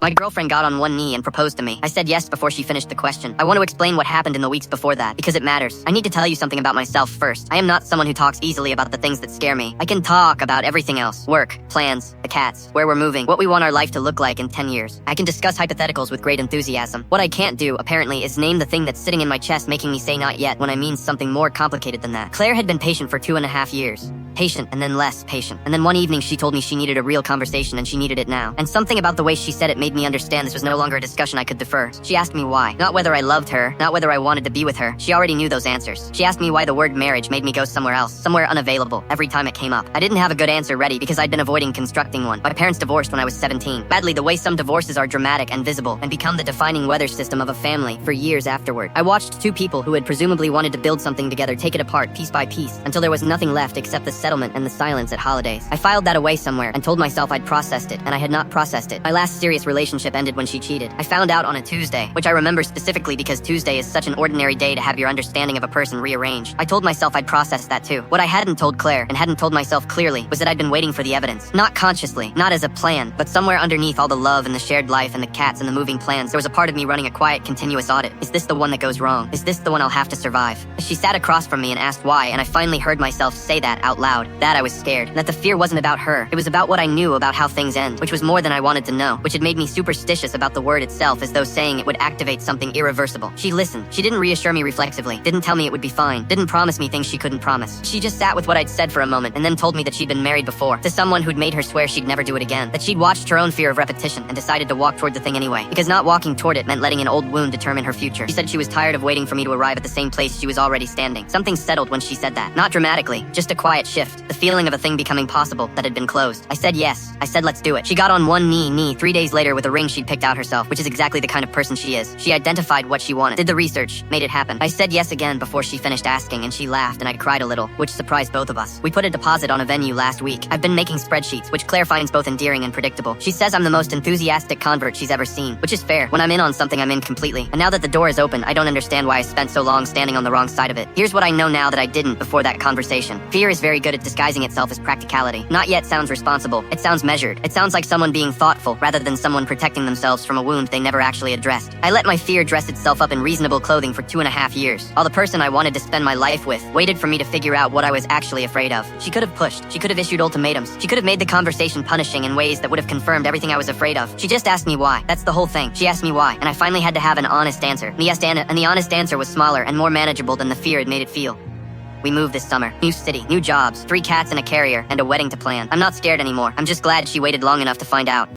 My girlfriend got on one knee and proposed to me. I said yes before she finished the question. I want to explain what happened in the weeks before that, because it matters. I need to tell you something about myself first. I am not someone who talks easily about the things that scare me. I can talk about everything else. Work, plans, the cats, where we're moving, what we want our life to look like in 10 years. I can discuss hypotheticals with great enthusiasm. What I can't do, apparently, is name the thing that's sitting in my chest making me say not yet when I mean something more complicated than that. Claire had been patient for 2.5 years. Patient and then less patient. And then one evening she told me she needed a real conversation and she needed it now. And something about the way she said it made me understand this was no longer a discussion I could defer. She asked me why. Not whether I loved her, not whether I wanted to be with her. She already knew those answers. She asked me why the word marriage made me go somewhere else, somewhere unavailable, every time it came up. I didn't have a good answer ready because I'd been avoiding constructing one. My parents divorced when I was 17. Badly, the way some divorces are dramatic and visible and become the defining weather system of a family for years afterward. I watched two people who had presumably wanted to build something together take it apart piece by piece until there was nothing left except the settlement and the silence at holidays. I filed that away somewhere and told myself I'd processed it, and I had not processed it. My last serious relationship ended when she cheated. I found out on a Tuesday, which I remember specifically because Tuesday is such an ordinary day to have your understanding of a person rearranged. I told myself I'd processed that too. What I hadn't told Claire, and hadn't told myself clearly, was that I'd been waiting for the evidence. Not consciously, not as a plan, but somewhere underneath all the love and the shared life and the cats and the moving plans, there was a part of me running a quiet, continuous audit. Is this the one that goes wrong? Is this the one I'll have to survive? She sat across from me and asked why, and I finally heard myself say that out loud. That I was scared, and that the fear wasn't about her. It was about what I knew about how things end, which was more than I wanted to know, which had made me superstitious about the word itself, as though saying it would activate something irreversible. She listened. She didn't reassure me reflexively, didn't tell me it would be fine, didn't promise me things she couldn't promise. She just sat with what I'd said for a moment and then told me that she'd been married before, to someone who'd made her swear she'd never do it again, that she'd watched her own fear of repetition and decided to walk toward the thing anyway, because not walking toward it meant letting an old wound determine her future. She said she was tired of waiting for me to arrive at the same place she was already standing. Something settled when she said that. Not dramatically, just a quiet shift, the feeling of a thing becoming possible that had been closed. I said yes. I said let's do it. She got on one knee 3 days later with a ring she'd picked out herself, which is exactly the kind of person she is. She identified what she wanted, did the research, made it happen. I said yes again before she finished asking, and she laughed and I cried a little, which surprised both of us. We put a deposit on a venue last week. I've been making spreadsheets, which Claire finds both endearing and predictable. She says I'm the most enthusiastic convert she's ever seen, which is fair. When I'm in on something, I'm in completely. And now that the door is open, I don't understand why I spent so long standing on the wrong side of it. Here's what I know now that I didn't before that conversation. Fear is very good at disguising itself as practicality. Not yet sounds responsible. It sounds measured. It sounds like someone being thoughtful rather than someone protecting themselves from a wound they never actually addressed. I let my fear dress itself up in reasonable clothing for 2.5 years, while the person I wanted to spend my life with waited for me to figure out what I was actually afraid of. She could have pushed. She could have issued ultimatums. She could have made the conversation punishing in ways that would have confirmed everything I was afraid of. She just asked me why. That's the whole thing. She asked me why, and I finally had to have an honest answer. And the honest answer was smaller and more manageable than the fear had made it feel. We moved this summer. New city, new jobs, 3 cats and a carrier, and a wedding to plan. I'm not scared anymore. I'm just glad she waited long enough to find out.